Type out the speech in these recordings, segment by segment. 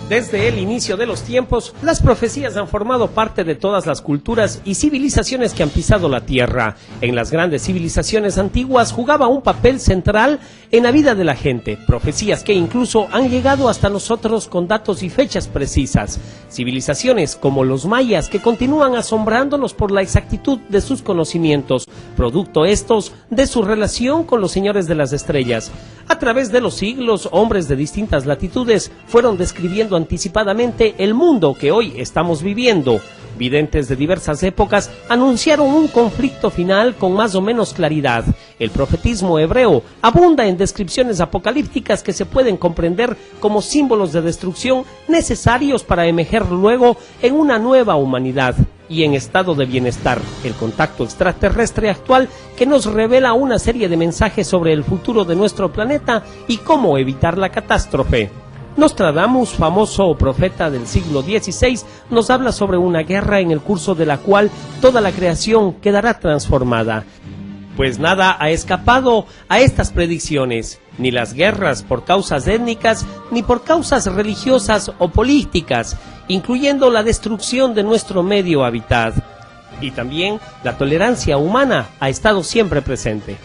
Desde el inicio de los tiempos, las profecías han formado parte de todas las culturas y civilizaciones que han pisado la tierra. En las grandes civilizaciones antiguas jugaba un papel central en la vida de la gente, profecías que incluso han llegado hasta nosotros con datos y fechas precisas. Civilizaciones como los mayas que continúan asombrándonos por la exactitud de sus conocimientos, producto estos de su relación con los señores de las estrellas. A través de los siglos, hombres de distintas latitudes fueron describiendo anticipadamente el mundo que hoy estamos viviendo. Videntes de diversas épocas anunciaron un conflicto final con más o menos claridad. El profetismo hebreo abunda en descripciones apocalípticas que se pueden comprender como símbolos de destrucción necesarios para emerger luego en una nueva humanidad y en estado de bienestar. El contacto extraterrestre actual que nos revela una serie de mensajes sobre el futuro de nuestro planeta y cómo evitar la catástrofe. Nostradamus, famoso profeta del siglo XVI, nos habla sobre una guerra en el curso de la cual toda la creación quedará transformada. Pues nada ha escapado a estas predicciones, ni las guerras por causas étnicas, ni por causas religiosas o políticas, incluyendo la destrucción de nuestro medio hábitat. Y también la tolerancia humana ha estado siempre presente.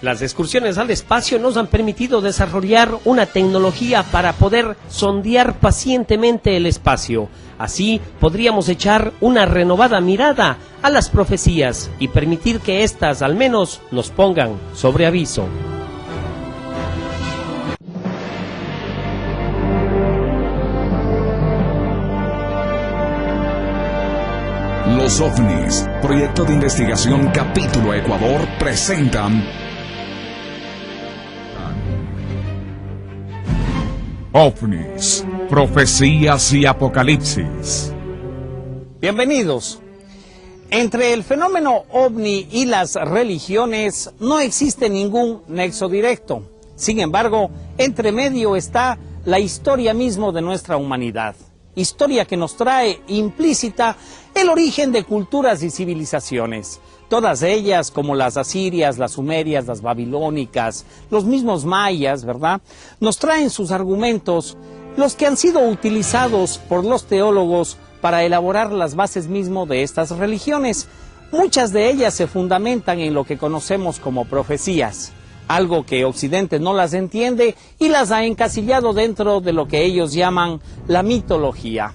Las excursiones al espacio nos han permitido desarrollar una tecnología para poder sondear pacientemente el espacio. Así podríamos echar una renovada mirada a las profecías y permitir que éstas al menos nos pongan sobre aviso. Los OVNIs, Proyecto de Investigación Capítulo Ecuador, presentan OVNIs, Profecías y Apocalipsis. Bienvenidos. Entre el fenómeno OVNI y las religiones no existe ningún nexo directo. Sin embargo, entre medio está la historia mismo de nuestra humanidad. Historia que nos trae implícita el origen de culturas y civilizaciones. Todas ellas, como las asirias, las sumerias, las babilónicas, los mismos mayas, ¿verdad?, nos traen sus argumentos, los que han sido utilizados por los teólogos para elaborar las bases mismo de estas religiones. Muchas de ellas se fundamentan en lo que conocemos como profecías, algo que Occidente no las entiende y las ha encasillado dentro de lo que ellos llaman la mitología.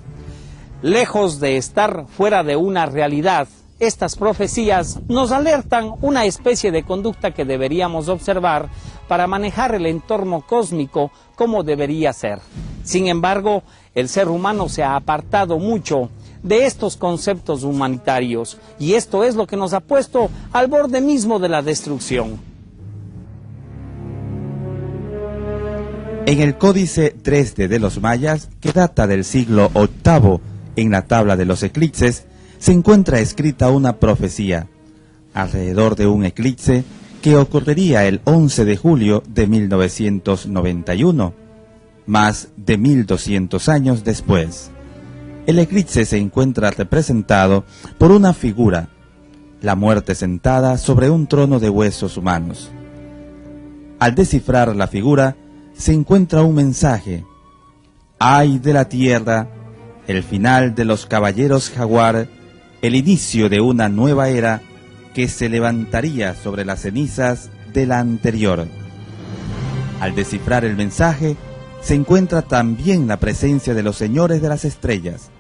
Lejos de estar fuera de una realidad, estas profecías nos alertan una especie de conducta que deberíamos observar para manejar el entorno cósmico como debería ser. Sin embargo, el ser humano se ha apartado mucho de estos conceptos humanitarios y esto es lo que nos ha puesto al borde mismo de la destrucción. En el Códice Dresde de los mayas, que data del siglo VIII, en la tabla de los eclipses, se encuentra escrita una profecía alrededor de un eclipse que ocurriría el 11 de julio de 1991, más de 1200 años después. El eclipse se encuentra representado por una figura, la muerte sentada sobre un trono de huesos humanos. Al descifrar la figura, se encuentra un mensaje: ¡ay de la tierra! El final de los caballeros jaguar, el inicio de una nueva era que se levantaría sobre las cenizas de la anterior. Al descifrar el mensaje, se encuentra también la presencia de los señores de las estrellas,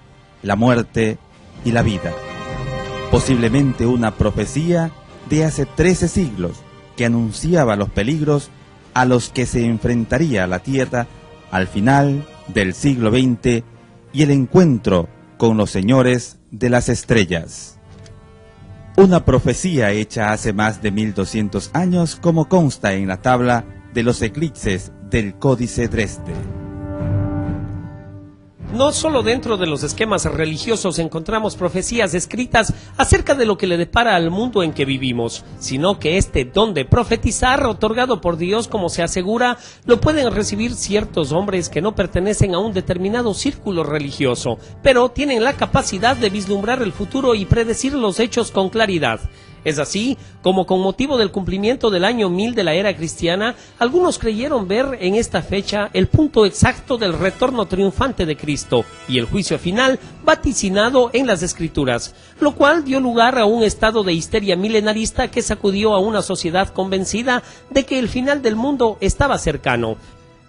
la muerte y la vida. Posiblemente una profecía de hace 13 siglos que anunciaba los peligros a los que se enfrentaría la Tierra al final del siglo XX y el encuentro con los señores de las estrellas. Una profecía hecha hace más de 1200 años, como consta en la tabla de los eclipses del Códice Dresde. No solo dentro de los esquemas religiosos encontramos profecías escritas acerca de lo que le depara al mundo en que vivimos, sino que este don de profetizar, otorgado por Dios como se asegura, lo pueden recibir ciertos hombres que no pertenecen a un determinado círculo religioso, pero tienen la capacidad de vislumbrar el futuro y predecir los hechos con claridad. Es así como con motivo del cumplimiento del año 1000 de la era cristiana, algunos creyeron ver en esta fecha el punto exacto del retorno triunfante de Cristo y el juicio final vaticinado en las Escrituras, lo cual dio lugar a un estado de histeria milenarista que sacudió a una sociedad convencida de que el final del mundo estaba cercano.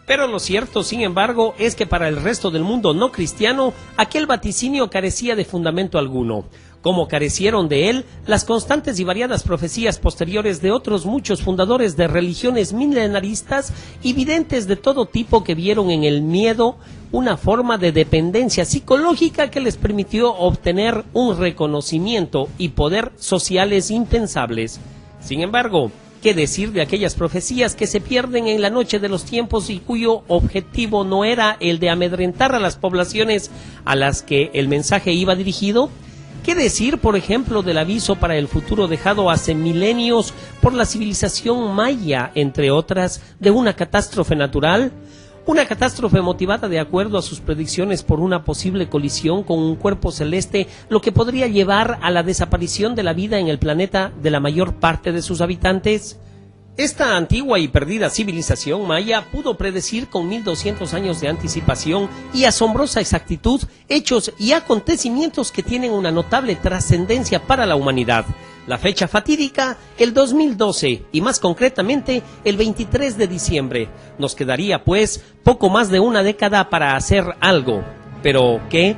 Pero lo cierto, sin embargo, es que para el resto del mundo no cristiano, aquel vaticinio carecía de fundamento alguno, como carecieron de él las constantes y variadas profecías posteriores de otros muchos fundadores de religiones milenaristas y videntes de todo tipo que vieron en el miedo una forma de dependencia psicológica que les permitió obtener un reconocimiento y poder sociales impensables. Sin embargo, ¿qué decir de aquellas profecías que se pierden en la noche de los tiempos y cuyo objetivo no era el de amedrentar a las poblaciones a las que el mensaje iba dirigido? ¿Qué decir, por ejemplo, del aviso para el futuro dejado hace milenios por la civilización maya, entre otras, de una catástrofe natural? Una catástrofe motivada de acuerdo a sus predicciones por una posible colisión con un cuerpo celeste, lo que podría llevar a la desaparición de la vida en el planeta de la mayor parte de sus habitantes. Esta antigua y perdida civilización maya pudo predecir con 1200 años de anticipación y asombrosa exactitud hechos y acontecimientos que tienen una notable trascendencia para la humanidad. La fecha fatídica, el 2012, y más concretamente el 23 de diciembre. Nos quedaría, pues, poco más de una década para hacer algo. ¿Pero qué?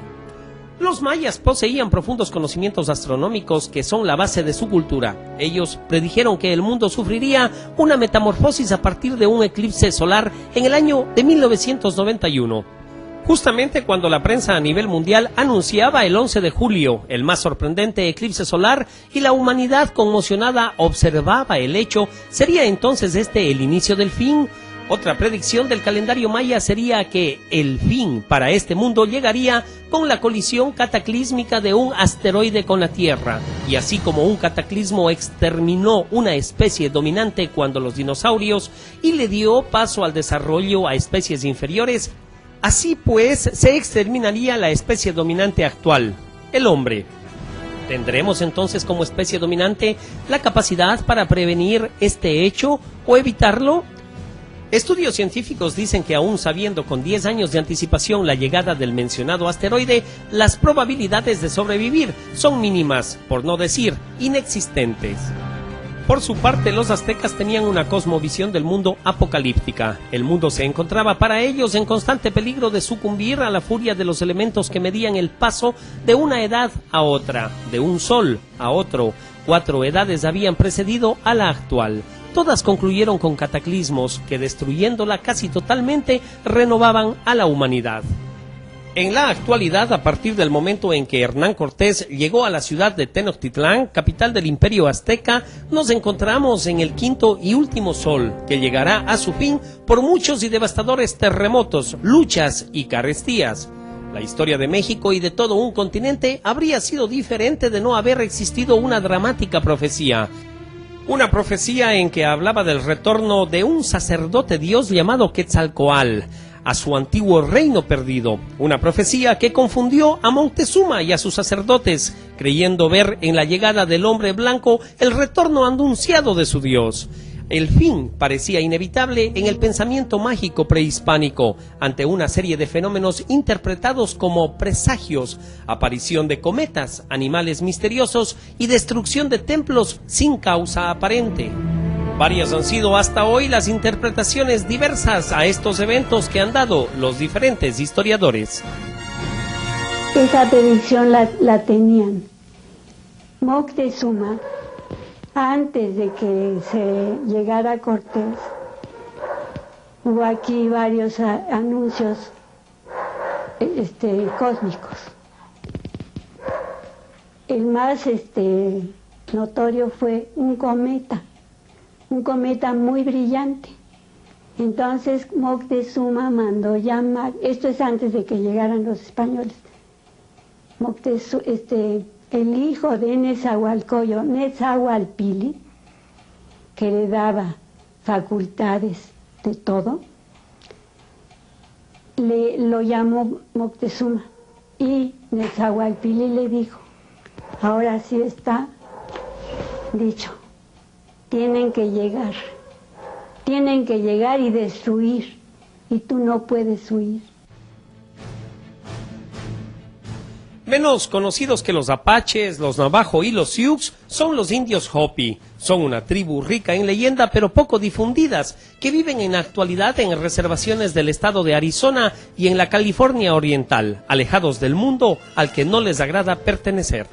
Los mayas poseían profundos conocimientos astronómicos que son la base de su cultura. Ellos predijeron que el mundo sufriría una metamorfosis a partir de un eclipse solar en el año de 1991. Justamente cuando la prensa a nivel mundial anunciaba el 11 de julio, el más sorprendente eclipse solar, y la humanidad conmocionada observaba el hecho, ¿sería entonces este el inicio del fin? Otra predicción del calendario maya sería que el fin para este mundo llegaría con la colisión cataclísmica de un asteroide con la Tierra, y así como un cataclismo exterminó una especie dominante cuando los dinosaurios y le dio paso al desarrollo a especies inferiores, así pues se exterminaría la especie dominante actual, el hombre. ¿Tendremos entonces como especie dominante la capacidad para prevenir este hecho o evitarlo? Estudios científicos dicen que aún sabiendo con 10 años de anticipación la llegada del mencionado asteroide, las probabilidades de sobrevivir son mínimas, por no decir inexistentes. Por su parte, los aztecas tenían una cosmovisión del mundo apocalíptica. El mundo se encontraba para ellos en constante peligro de sucumbir a la furia de los elementos que medían el paso de una edad a otra, de un sol a otro. 4 edades habían precedido a la actual. Todas concluyeron con cataclismos que, destruyéndola casi totalmente, renovaban a la humanidad. En la actualidad, a partir del momento en que Hernán Cortés llegó a la ciudad de Tenochtitlán, capital del Imperio Azteca, nos encontramos en el quinto y último sol, que llegará a su fin por muchos y devastadores terremotos, luchas y carestías. La historia de México y de todo un continente habría sido diferente de no haber existido una dramática profecía. Una profecía en que hablaba del retorno de un sacerdote dios llamado Quetzalcóatl a su antiguo reino perdido. Una profecía que confundió a Moctezuma y a sus sacerdotes, creyendo ver en la llegada del hombre blanco el retorno anunciado de su dios. El fin parecía inevitable en el pensamiento mágico prehispánico, ante una serie de fenómenos interpretados como presagios, aparición de cometas, animales misteriosos y destrucción de templos sin causa aparente. Varias han sido hasta hoy las interpretaciones diversas a estos eventos que han dado los diferentes historiadores. Esa predicción la tenían. Moctezuma, antes de que se llegara Cortés, hubo aquí varios anuncios cósmicos. El más notorio fue un cometa muy brillante. Entonces Moctezuma mandó llamar, esto es antes de que llegaran los españoles, el hijo de Nezahualcóyotl, Netzahualpili, que le daba facultades de todo, lo llamó Moctezuma, y Netzahualpili le dijo: ahora sí está dicho, tienen que llegar y destruir, y tú no puedes huir. Menos conocidos que los apaches, los navajo y los sioux son los indios Hopi. Son una tribu rica en leyenda pero poco difundidas, que viven en la actualidad en reservaciones del estado de Arizona y en la California oriental, alejados del mundo al que no les agrada pertenecer.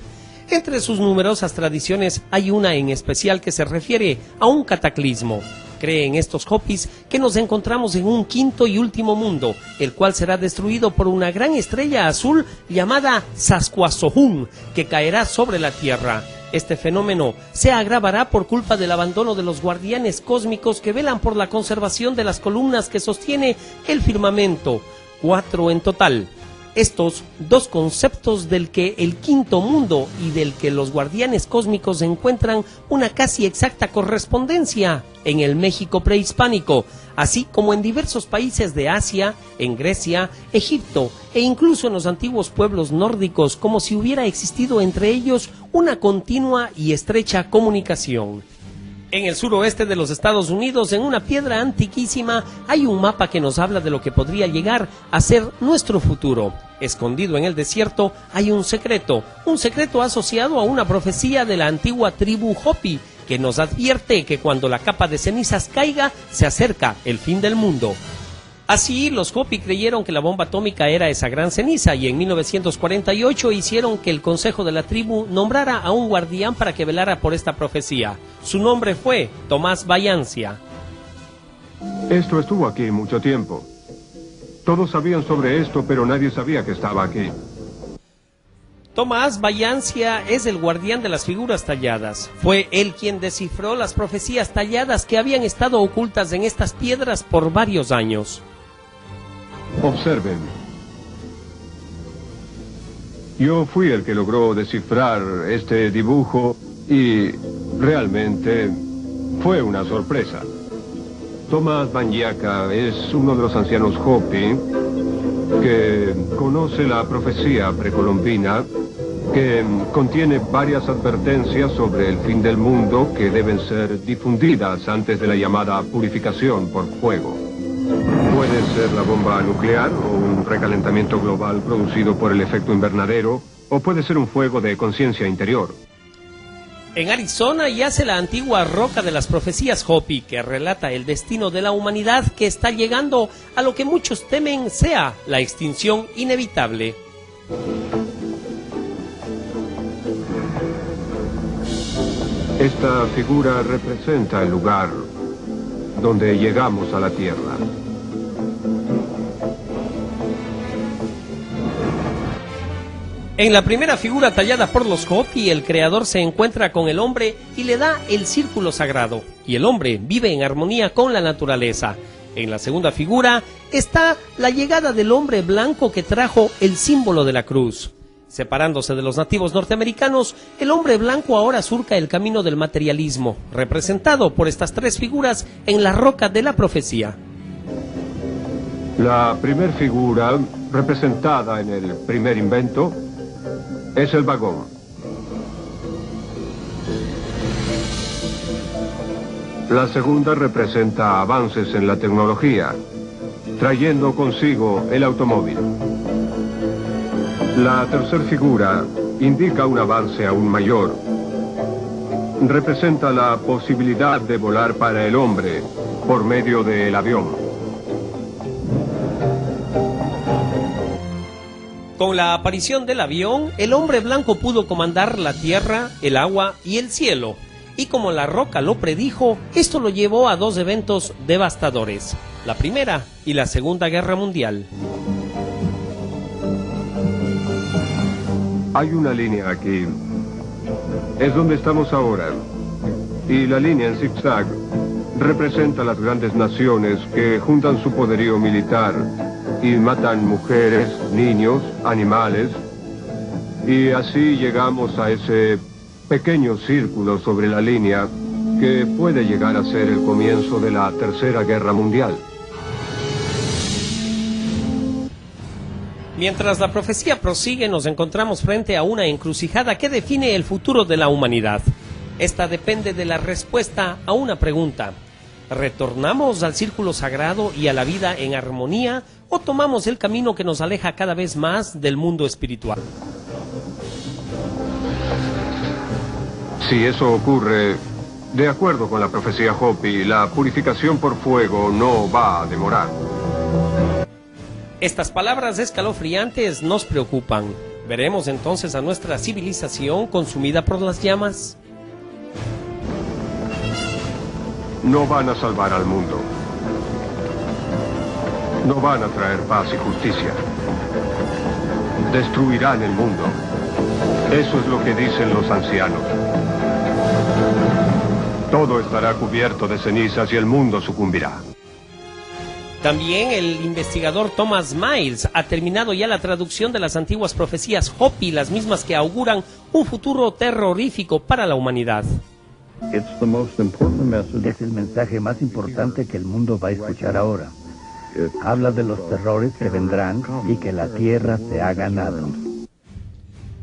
Entre sus numerosas tradiciones hay una en especial que se refiere a un cataclismo. Creen estos Hopis que nos encontramos en un quinto y último mundo, el cual será destruido por una gran estrella azul llamada Sasquatchóhun, que caerá sobre la Tierra. Este fenómeno se agravará por culpa del abandono de los guardianes cósmicos que velan por la conservación de las columnas que sostiene el firmamento, 4 en total. Estos dos conceptos del que el quinto mundo y del que los guardianes cósmicos encuentran una casi exacta correspondencia en el México prehispánico, así como en diversos países de Asia, en Grecia, Egipto e incluso en los antiguos pueblos nórdicos, como si hubiera existido entre ellos una continua y estrecha comunicación. En el suroeste de los Estados Unidos, en una piedra antiquísima, hay un mapa que nos habla de lo que podría llegar a ser nuestro futuro. Escondido en el desierto hay un secreto asociado a una profecía de la antigua tribu Hopi, que nos advierte que cuando la capa de cenizas caiga, se acerca el fin del mundo. Así, los Hopi creyeron que la bomba atómica era esa gran ceniza y en 1948 hicieron que el consejo de la tribu nombrara a un guardián para que velara por esta profecía. Su nombre fue Tomás Vallancia. Esto estuvo aquí mucho tiempo. Todos sabían sobre esto, pero nadie sabía que estaba aquí. Tomás Vallancia es el guardián de las figuras talladas. Fue él quien descifró las profecías talladas que habían estado ocultas en estas piedras por varios años. Observen. Yo fui el que logró descifrar este dibujo y realmente fue una sorpresa. Tomás Vallancia es uno de los ancianos Hopi que conoce la profecía precolombina que contiene varias advertencias sobre el fin del mundo que deben ser difundidas antes de la llamada purificación por fuego. Puede ser la bomba nuclear o un recalentamiento global producido por el efecto invernadero, o puede ser un fuego de conciencia interior. En Arizona yace la antigua roca de las profecías Hopi, que relata el destino de la humanidad que está llegando a lo que muchos temen sea la extinción inevitable. Esta figura representa el lugar donde llegamos a la Tierra. En la primera figura tallada por los Hopi, el creador se encuentra con el hombre y le da el círculo sagrado, y el hombre vive en armonía con la naturaleza. En la segunda figura está la llegada del hombre blanco que trajo el símbolo de la cruz. Separándose de los nativos norteamericanos, el hombre blanco ahora surca el camino del materialismo, representado por estas tres figuras en la roca de la profecía. La primera figura, representada en el primer invento, es el vagón. La segunda representa avances en la tecnología, trayendo consigo el automóvil. La tercera figura indica un avance aún mayor. Representa la posibilidad de volar para el hombre por medio del avión. Con la aparición del avión, el hombre blanco pudo comandar la tierra, el agua y el cielo. Y como la roca lo predijo, esto lo llevó a dos eventos devastadores, la Primera y la Segunda Guerra Mundial. Hay una línea aquí. Es donde estamos ahora. Y la línea en zigzag representa las grandes naciones que juntan su poderío militar y matan mujeres, niños, animales. Y así llegamos a ese pequeño círculo sobre la línea que puede llegar a ser el comienzo de la Tercera Guerra Mundial. Mientras la profecía prosigue, nos encontramos frente a una encrucijada que define el futuro de la humanidad. Esta depende de la respuesta a una pregunta. ¿Retornamos al círculo sagrado y a la vida en armonía o tomamos el camino que nos aleja cada vez más del mundo espiritual? Si eso ocurre, de acuerdo con la profecía Hopi, la purificación por fuego no va a demorar. Estas palabras escalofriantes nos preocupan. ¿Veremos entonces a nuestra civilización consumida por las llamas? No van a salvar al mundo. No van a traer paz y justicia. Destruirán el mundo. Eso es lo que dicen los ancianos. Todo estará cubierto de cenizas y el mundo sucumbirá. También el investigador Thomas Miles ha terminado ya la traducción de las antiguas profecías Hopi, las mismas que auguran un futuro terrorífico para la humanidad. Es el mensaje más importante que el mundo va a escuchar ahora. Habla de los terrores que vendrán y que la tierra se ha ganado.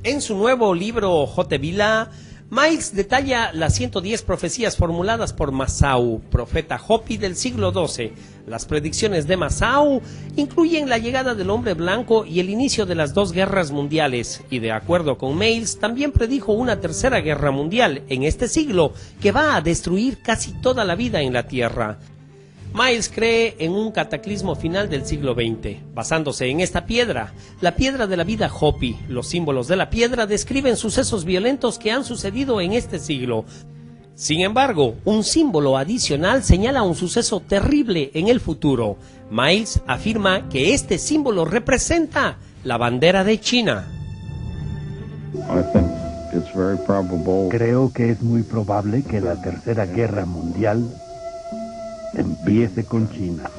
En su nuevo libro Jotevila, Miles detalla las 110 profecías formuladas por Masao, profeta Hopi del siglo XII. Las predicciones de Masao incluyen la llegada del hombre blanco y el inicio de las 2 guerras mundiales, y de acuerdo con Miles, también predijo una tercera guerra mundial en este siglo que va a destruir casi toda la vida en la Tierra. Miles cree en un cataclismo final del siglo XX, basándose en esta piedra, la piedra de la vida Hopi. Los símbolos de la piedra describen sucesos violentos que han sucedido en este siglo. Sin embargo, un símbolo adicional señala un suceso terrible en el futuro. Miles afirma que este símbolo representa la bandera de China. Creo que es muy probable que la tercera guerra mundial empiece con China.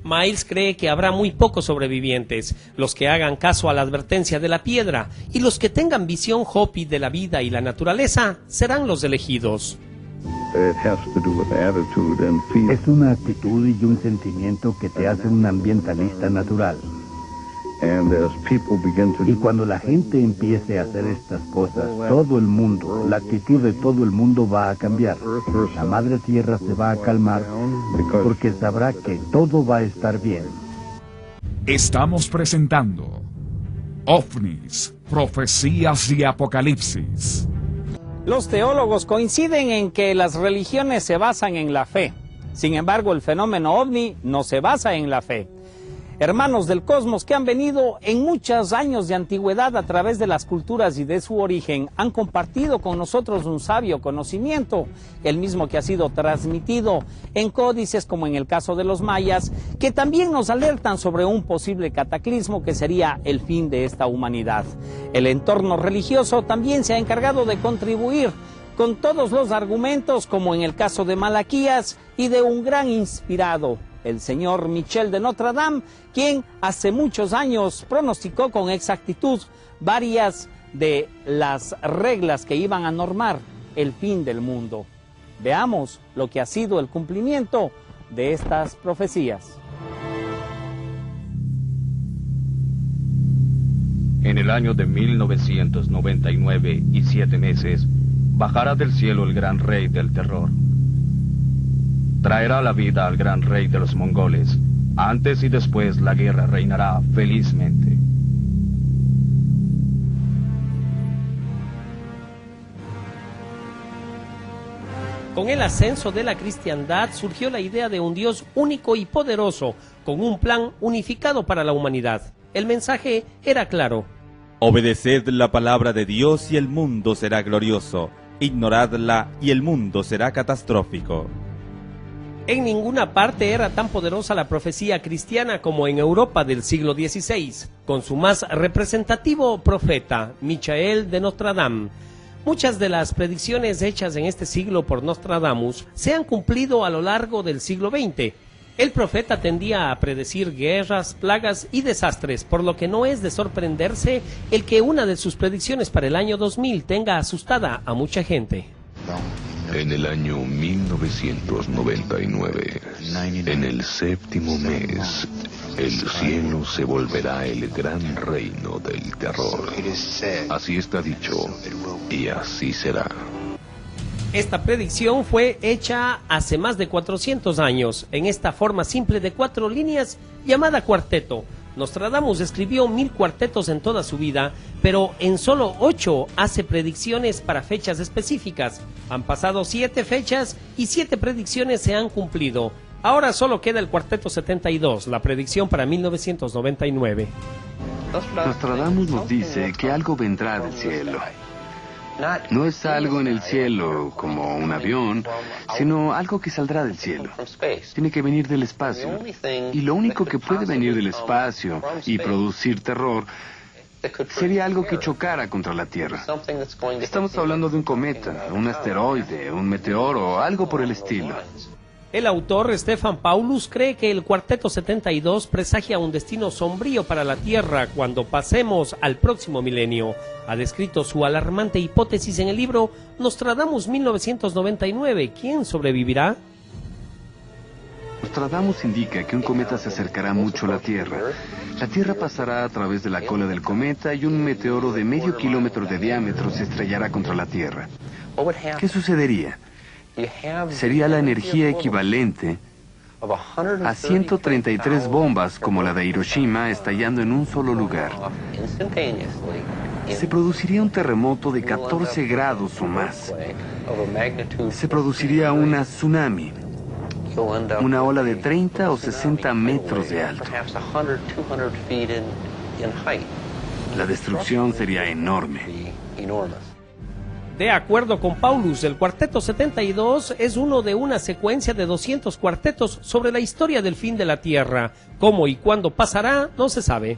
Miles cree que habrá muy pocos sobrevivientes, los que hagan caso a la advertencia de la piedra, y los que tengan visión Hopi de la vida y la naturaleza serán los elegidos. Es una actitud y un sentimiento que te hace un ambientalista natural. Y cuando la gente empiece a hacer estas cosas, todo el mundo, la actitud de todo el mundo va a cambiar. La madre tierra se va a calmar porque sabrá que todo va a estar bien. Estamos presentando OVNIs, Profecías y Apocalipsis. Los teólogos coinciden en que las religiones se basan en la fe. Sin embargo, el fenómeno ovni no se basa en la fe. Hermanos del cosmos que han venido en muchos años de antigüedad a través de las culturas y de su origen, han compartido con nosotros un sabio conocimiento, el mismo que ha sido transmitido en códices como en el caso de los mayas, que también nos alertan sobre un posible cataclismo que sería el fin de esta humanidad. El entorno religioso también se ha encargado de contribuir con todos los argumentos, como en el caso de Malaquías y de un gran inspirado, el señor Michel de Notre Dame, quien hace muchos años pronosticó con exactitud varias de las reglas que iban a normar el fin del mundo. Veamos lo que ha sido el cumplimiento de estas profecías. En el año de 1999 y 7 meses, bajará del cielo el gran rey del terror. Traerá la vida al gran rey de los mongoles. Antes y después la guerra reinará felizmente. Con el ascenso de la cristiandad surgió la idea de un Dios único y poderoso, con un plan unificado para la humanidad. El mensaje era claro. Obedeced la palabra de Dios y el mundo será glorioso. Ignoradla y el mundo será catastrófico. En ninguna parte era tan poderosa la profecía cristiana como en Europa del siglo XVI, con su más representativo profeta, Michael de Notre Dame. Muchas de las predicciones hechas en este siglo por Nostradamus se han cumplido a lo largo del siglo XX. El profeta tendía a predecir guerras, plagas y desastres, por lo que no es de sorprenderse el que una de sus predicciones para el año 2000 tenga asustada a mucha gente. En el año 1999, en el 7º mes, el cielo se volverá el gran reino del terror. Así está dicho, y así será. Esta predicción fue hecha hace más de 400 años, en esta forma simple de 4 líneas llamada cuarteto. Nostradamus escribió 1000 cuartetos en toda su vida, pero en solo 8 hace predicciones para fechas específicas. Han pasado 7 fechas y 7 predicciones se han cumplido. Ahora solo queda el cuarteto 72, la predicción para 1999. Nostradamus nos dice que algo vendrá del cielo. No es algo en el cielo como un avión, sino algo que saldrá del cielo. Tiene que venir del espacio. Y lo único que puede venir del espacio y producir terror sería algo que chocara contra la Tierra. Estamos hablando de un cometa, un asteroide, un meteoro, algo por el estilo. El autor Stefan Paulus cree que el cuarteto 72 presagia un destino sombrío para la Tierra cuando pasemos al próximo milenio. Ha descrito su alarmante hipótesis en el libro Nostradamus 1999. ¿Quién sobrevivirá? Nostradamus indica que un cometa se acercará mucho a la Tierra. La Tierra pasará a través de la cola del cometa y un meteoro de medio kilómetro de diámetro se estrellará contra la Tierra. ¿Qué sucedería? Sería la energía equivalente a 133 bombas como la de Hiroshima estallando en un solo lugar. Se produciría un terremoto de 14 grados o más. Se produciría una tsunami, una ola de 30 o 60 metros de alto. La destrucción sería enorme. De acuerdo con Paulus, el cuarteto 72 es uno de una secuencia de 200 cuartetos sobre la historia del fin de la Tierra. Cómo y cuándo pasará, no se sabe.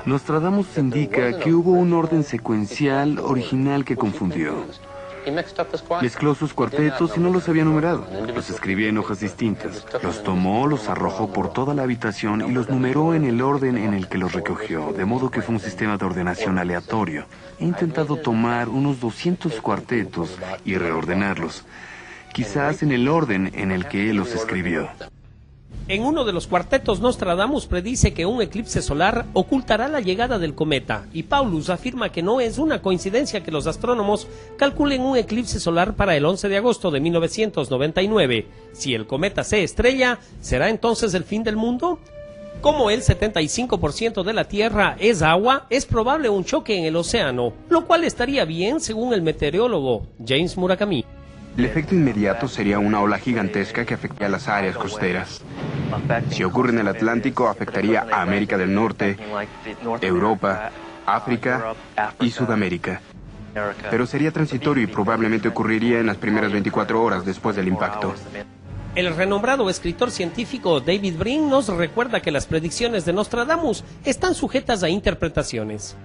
Nostradamus indica que hubo un orden secuencial original que confundió. Mezcló sus cuartetos y no los había numerado. Los escribía en hojas distintas. Los tomó, los arrojó por toda la habitación y los numeró en el orden en el que los recogió, de modo que fue un sistema de ordenación aleatorio. He intentado tomar unos 200 cuartetos y reordenarlos, quizás en el orden en el que él los escribió. En uno de los cuartetos, Nostradamus predice que un eclipse solar ocultará la llegada del cometa, y Paulus afirma que no es una coincidencia que los astrónomos calculen un eclipse solar para el 11 de agosto de 1999. Si el cometa se estrella, ¿será entonces el fin del mundo? Como el 75% de la Tierra es agua, es probable un choque en el océano, lo cual estaría bien según el meteorólogo James Murakami. El efecto inmediato sería una ola gigantesca que afectaría a las áreas costeras. Si ocurre en el Atlántico, afectaría a América del Norte, Europa, África y Sudamérica. Pero sería transitorio y probablemente ocurriría en las primeras 24 horas después del impacto. El renombrado escritor científico David Brin nos recuerda que las predicciones de Nostradamus están sujetas a interpretaciones.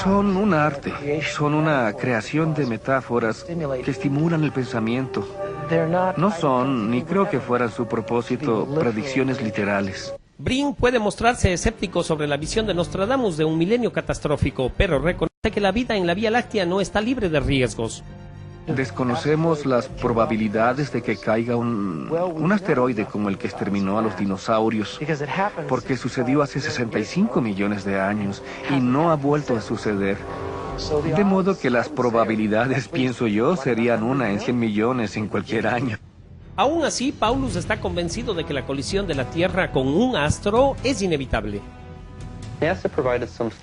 Son un arte, son una creación de metáforas que estimulan el pensamiento. No son, ni creo que fueran su propósito, predicciones literales. Brin puede mostrarse escéptico sobre la visión de Nostradamus de un milenio catastrófico, pero reconoce que la vida en la Vía Láctea no está libre de riesgos. Desconocemos las probabilidades de que caiga un asteroide como el que exterminó a los dinosaurios, porque sucedió hace 65 millones de años y no ha vuelto a suceder. De modo que las probabilidades, pienso yo, serían 1 en 100 millones en cualquier año. Aún así, Paulus está convencido de que la colisión de la Tierra con un astro es inevitable.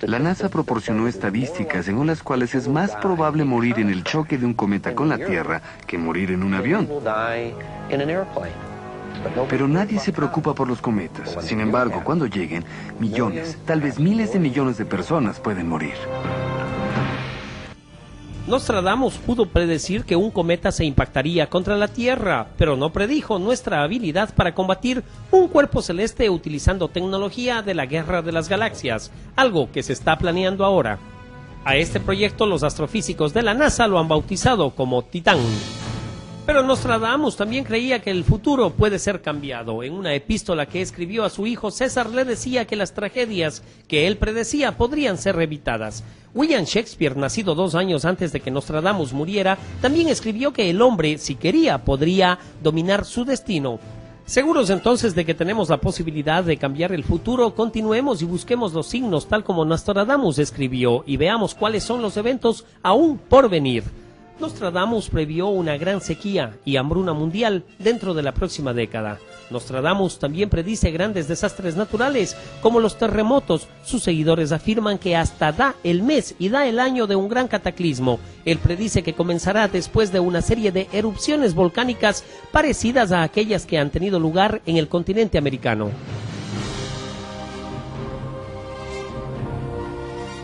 La NASA proporcionó estadísticas según las cuales es más probable morir en el choque de un cometa con la Tierra que morir en un avión. Pero nadie se preocupa por los cometas. Sin embargo, cuando lleguen, millones, tal vez miles de millones de personas pueden morir. Nostradamus pudo predecir que un cometa se impactaría contra la Tierra, pero no predijo nuestra habilidad para combatir un cuerpo celeste utilizando tecnología de la Guerra de las Galaxias, algo que se está planeando ahora. A este proyecto los astrofísicos de la NASA lo han bautizado como Titán. Pero Nostradamus también creía que el futuro puede ser cambiado. En una epístola que escribió a su hijo César le decía que las tragedias que él predecía podrían ser evitadas. William Shakespeare, nacido 2 años antes de que Nostradamus muriera, también escribió que el hombre, si quería, podría dominar su destino. Seguros entonces de que tenemos la posibilidad de cambiar el futuro, continuemos y busquemos los signos tal como Nostradamus escribió y veamos cuáles son los eventos aún por venir. Nostradamus previó una gran sequía y hambruna mundial dentro de la próxima década. Nostradamus también predice grandes desastres naturales como los terremotos. Sus seguidores afirman que hasta da el mes y da el año de un gran cataclismo. Él predice que comenzará después de una serie de erupciones volcánicas parecidas a aquellas que han tenido lugar en el continente americano.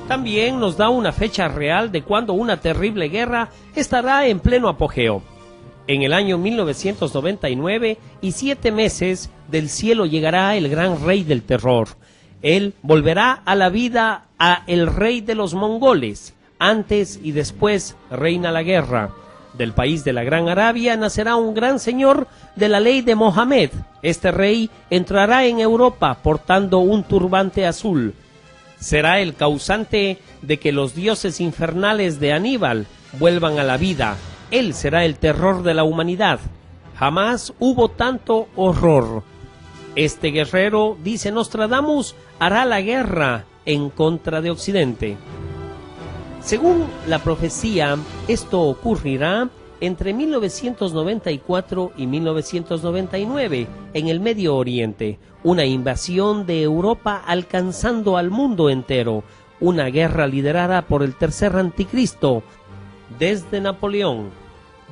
También nos da una fecha real de cuando una terrible guerra estará en pleno apogeo. En el año 1999 y 7 meses, del cielo llegará el gran rey del terror. Él volverá a la vida a el rey de los mongoles. Antes y después reina la guerra. Del país de la Gran Arabia nacerá un gran señor de la ley de Mohamed. Este rey entrará en Europa portando un turbante azul. Será el causante de que los dioses infernales de Aníbal vuelvan a la vida. Él será el terror de la humanidad. Jamás hubo tanto horror. Este guerrero, dice Nostradamus, hará la guerra en contra de Occidente. Según la profecía, esto ocurrirá entre 1994 y 1999 en el Medio Oriente. Una invasión de Europa alcanzando al mundo entero. Una guerra liderada por el tercer anticristo, desde Napoleón,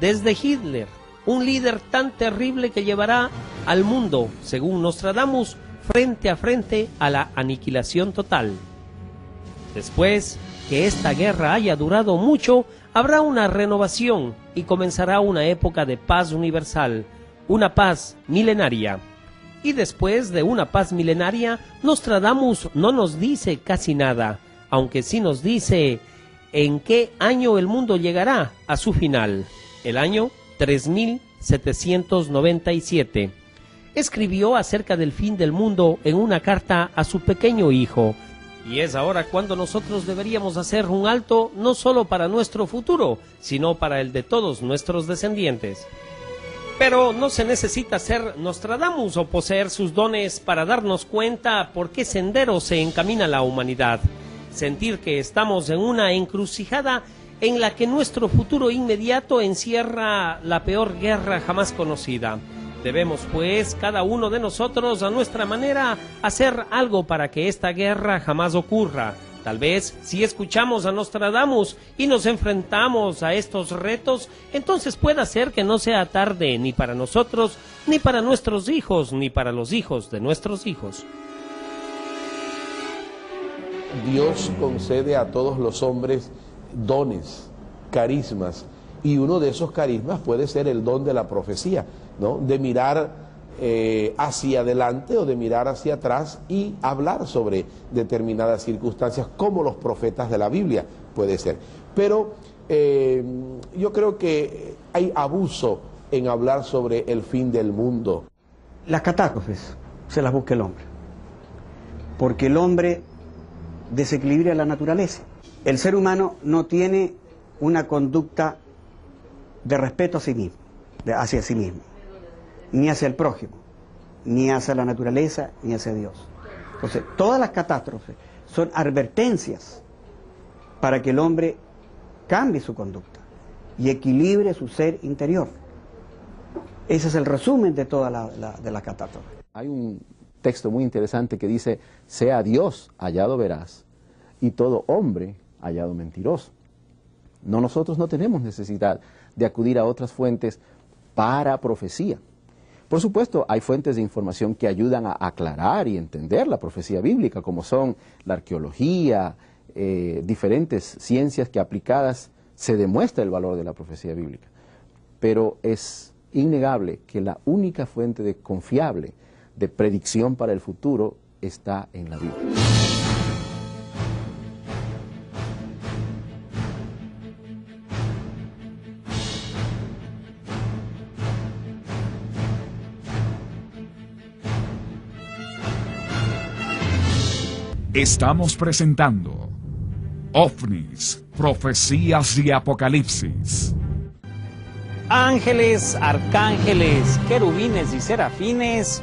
desde Hitler, un líder tan terrible que llevará al mundo, según Nostradamus, frente a frente a la aniquilación total. Después que esta guerra haya durado mucho, habrá una renovación y comenzará una época de paz universal, una paz milenaria. Y después de una paz milenaria, Nostradamus no nos dice casi nada, aunque sí nos dice en qué año el mundo llegará a su final, el año 3797. Escribió acerca del fin del mundo en una carta a su pequeño hijo, y es ahora cuando nosotros deberíamos hacer un alto no solo para nuestro futuro, sino para el de todos nuestros descendientes. Pero no se necesita ser Nostradamus o poseer sus dones para darnos cuenta por qué sendero se encamina la humanidad. Sentir que estamos en una encrucijada en la que nuestro futuro inmediato encierra la peor guerra jamás conocida. Debemos, pues, cada uno de nosotros, a nuestra manera, hacer algo para que esta guerra jamás ocurra. Tal vez, si escuchamos a Nostradamus y nos enfrentamos a estos retos, entonces pueda ser que no sea tarde ni para nosotros, ni para nuestros hijos, ni para los hijos de nuestros hijos. Dios concede a todos los hombres dones, carismas, y uno de esos carismas puede ser el don de la profecía, ¿no? De mirar hacia adelante o de mirar hacia atrás y hablar sobre determinadas circunstancias, como los profetas de la Biblia puede ser. Pero yo creo que hay abuso en hablar sobre el fin del mundo. Las catástrofes se las busca el hombre, porque el hombre desequilibra la naturaleza. El ser humano no tiene una conducta de respeto a sí mismo, hacia sí mismo, ni hacia el prójimo, ni hacia la naturaleza, ni hacia Dios. Entonces, todas las catástrofes son advertencias para que el hombre cambie su conducta y equilibre su ser interior. Ese es el resumen de toda la catástrofe. Hay un texto muy interesante que dice: sea Dios hallado veraz y todo hombre hallado mentiroso. Nosotros no tenemos necesidad de acudir a otras fuentes para profecía. Por supuesto, hay fuentes de información que ayudan a aclarar y entender la profecía bíblica, como son la arqueología, diferentes ciencias que aplicadas se demuestra el valor de la profecía bíblica. Pero es innegable que la única fuente confiable de predicción para el futuro está en la Biblia. Estamos presentando OVNIs, Profecías y Apocalipsis. Ángeles, arcángeles, querubines y serafines,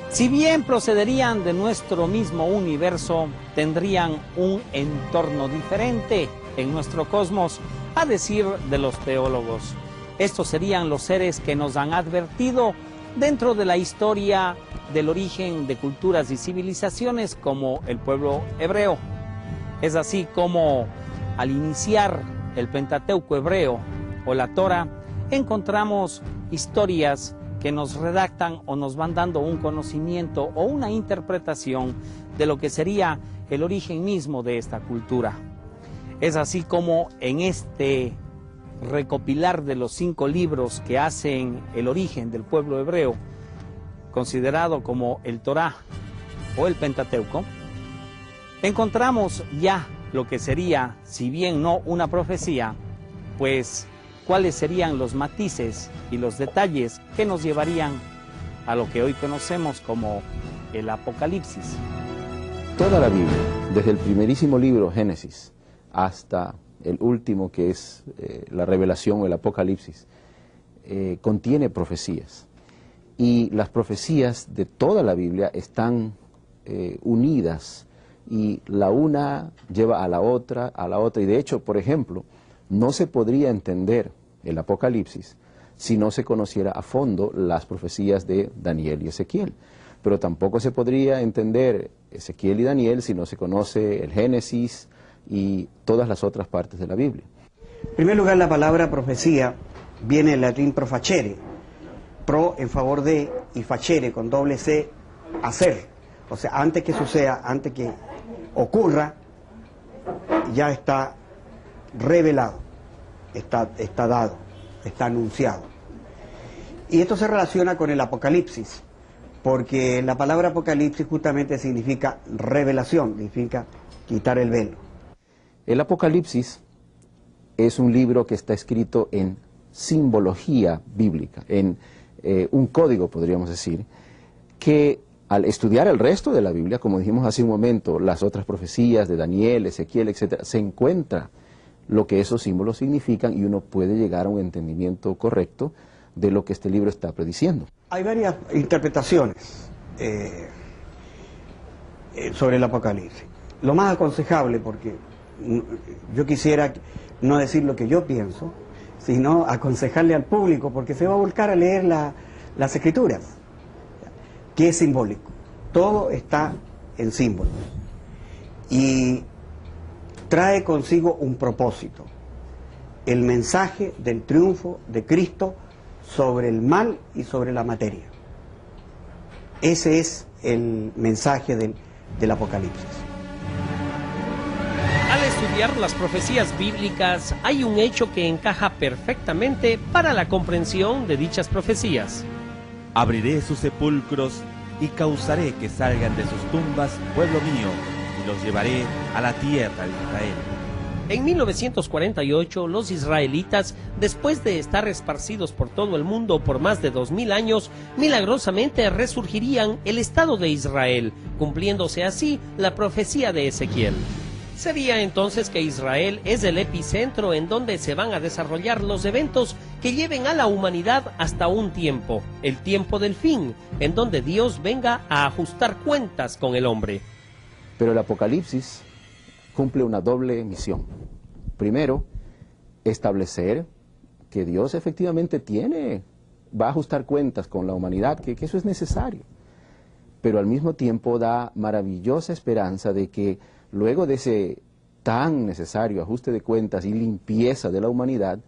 si bien procederían de nuestro mismo universo, tendrían un entorno diferente en nuestro cosmos, a decir de los teólogos. Estos serían los seres que nos han advertido dentro de la historia del origen de culturas y civilizaciones como el pueblo hebreo. Es así como al iniciar el Pentateuco hebreo o la Torah, encontramos historias que nos redactan o nos van dando un conocimiento o una interpretación de lo que sería el origen mismo de esta cultura. Es así como en este recopilar de los 5 libros que hacen el origen del pueblo hebreo, considerado como el Torá o el Pentateuco, encontramos ya lo que sería, si bien no una profecía, pues cuáles serían los matices y los detalles que nos llevarían a lo que hoy conocemos como el Apocalipsis. Toda la Biblia, desde el primerísimo libro, Génesis, hasta el último que es la Revelación o el Apocalipsis, contiene profecías. Y las profecías de toda la Biblia están unidas y la una lleva a la otra, y de hecho, por ejemplo, no se podría entender el Apocalipsis si no se conociera a fondo las profecías de Daniel y Ezequiel. Pero tampoco se podría entender Ezequiel y Daniel si no se conoce el Génesis y todas las otras partes de la Biblia. En primer lugar, la palabra profecía viene del latín pro facere, pro en favor de y facere con doble C, hacer. O sea, antes que suceda, antes que ocurra, ya está revelado, está dado, está anunciado. Y esto se relaciona con el Apocalipsis, porque la palabra Apocalipsis justamente significa revelación, significa quitar el velo. El Apocalipsis es un libro que está escrito en simbología bíblica, en un código, podríamos decir, que al estudiar el resto de la Biblia, como dijimos hace un momento, las otras profecías de Daniel, Ezequiel, etc., se encuentra lo que esos símbolos significan y uno puede llegar a un entendimiento correcto de lo que este libro está prediciendo. Hay varias interpretaciones sobre el Apocalipsis. Lo más aconsejable, porque yo quisiera no decir lo que yo pienso, sino aconsejarle al público, porque se va a volcar a leer las Escrituras, que es simbólico. Todo está en símbolos. Y trae consigo un propósito, el mensaje del triunfo de Cristo sobre el mal y sobre la materia. Ese es el mensaje del Apocalipsis. Al estudiar las profecías bíblicas, hay un hecho que encaja perfectamente para la comprensión de dichas profecías. Abriré sus sepulcros y causaré que salgan de sus tumbas, pueblo mío, y los llevaré a la tierra de Israel. En 1948, los israelitas, después de estar esparcidos por todo el mundo por más de 2000 años, milagrosamente resurgirían el Estado de Israel, cumpliéndose así la profecía de Ezequiel. Sería entonces que Israel es el epicentro en donde se van a desarrollar los eventos que lleven a la humanidad hasta un tiempo, el tiempo del fin, en donde Dios venga a ajustar cuentas con el hombre. Pero el Apocalipsis cumple una doble misión. Primero, establecer que Dios efectivamente va a ajustar cuentas con la humanidad, que eso es necesario. Pero al mismo tiempo da maravillosa esperanza de que luego de ese tan necesario ajuste de cuentas y limpieza de la humanidad,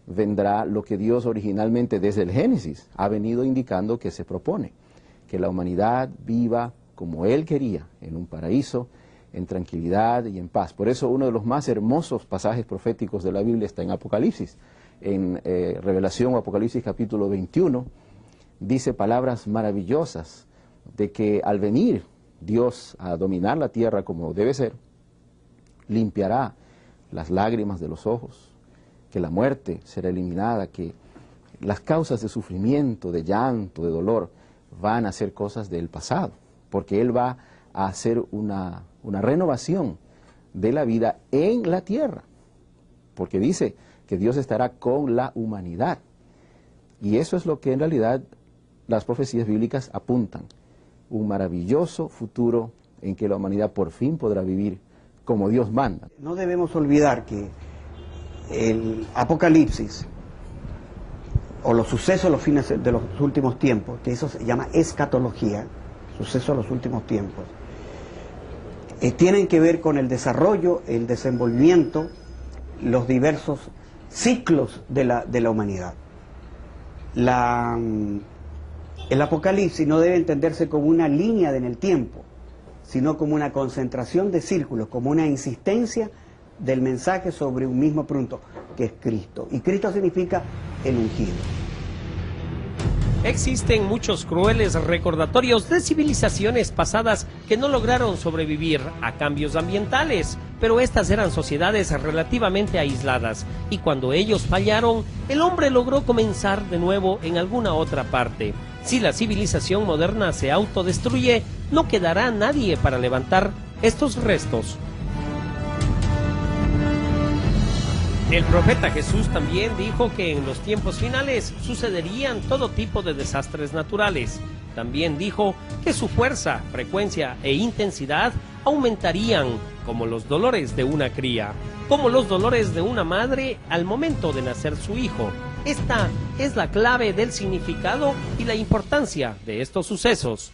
vendrá lo que Dios originalmente desde el Génesis ha venido indicando que se propone, que la humanidad viva como Él quería, en un paraíso, en tranquilidad y en paz. Por eso uno de los más hermosos pasajes proféticos de la Biblia está en Apocalipsis. En Revelación o Apocalipsis capítulo 21 dice palabras maravillosas de que al venir Dios a dominar la tierra como debe ser, limpiará las lágrimas de los ojos, que la muerte será eliminada, que las causas de sufrimiento, de llanto, de dolor, van a ser cosas del pasado, porque Él va a hacer una renovación de la vida en la tierra, porque dice que Dios estará con la humanidad. Y eso es lo que en realidad las profecías bíblicas apuntan. Un maravilloso futuro en que la humanidad por fin podrá vivir como Dios manda. No debemos olvidar que el Apocalipsis, o los sucesos de los fines de los últimos tiempos, que eso se llama escatología, sucesos de los últimos tiempos, tienen que ver con el desarrollo, el desenvolvimiento, los diversos ciclos de la humanidad. El Apocalipsis no debe entenderse como una línea en el tiempo, sino como una concentración de círculos, como una insistencia del mensaje sobre un mismo punto, que es Cristo. Y Cristo significa el ungido. Existen muchos crueles recordatorios de civilizaciones pasadas que no lograron sobrevivir a cambios ambientales, pero estas eran sociedades relativamente aisladas, y cuando ellos fallaron, el hombre logró comenzar de nuevo en alguna otra parte. Si la civilización moderna se autodestruye, no quedará nadie para levantar estos restos. El profeta Jesús también dijo que en los tiempos finales sucederían todo tipo de desastres naturales. También dijo que su fuerza, frecuencia e intensidad aumentarían como los dolores de una cría, como los dolores de una madre al momento de nacer su hijo. Esta es la clave del significado y la importancia de estos sucesos.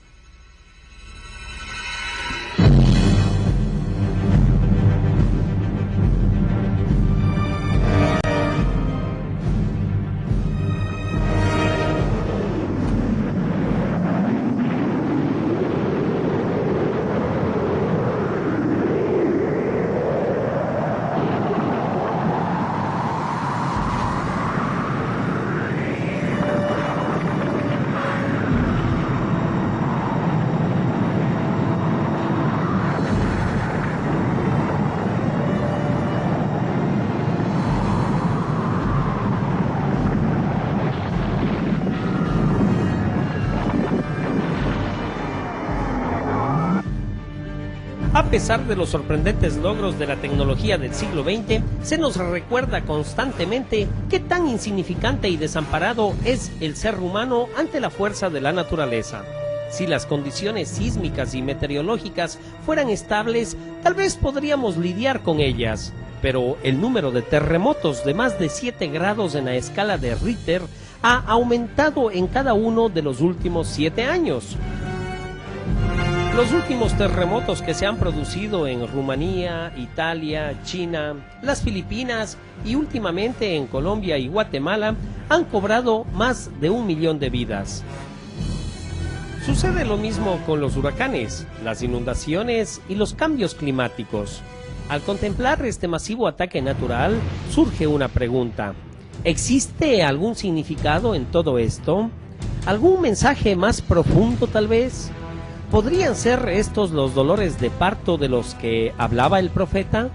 A pesar de los sorprendentes logros de la tecnología del siglo XX, se nos recuerda constantemente qué tan insignificante y desamparado es el ser humano ante la fuerza de la naturaleza. Si las condiciones sísmicas y meteorológicas fueran estables, tal vez podríamos lidiar con ellas, pero el número de terremotos de más de 7 grados en la escala de Richter ha aumentado en cada uno de los últimos 7 años. Los últimos terremotos que se han producido en Rumanía, Italia, China, las Filipinas y últimamente en Colombia y Guatemala han cobrado más de 1 millón de vidas. Sucede lo mismo con los huracanes, las inundaciones y los cambios climáticos. Al contemplar este masivo ataque natural, surge una pregunta. ¿Existe algún significado en todo esto? ¿Algún mensaje más profundo tal vez? ¿Podrían ser estos los dolores de parto de los que hablaba el profeta?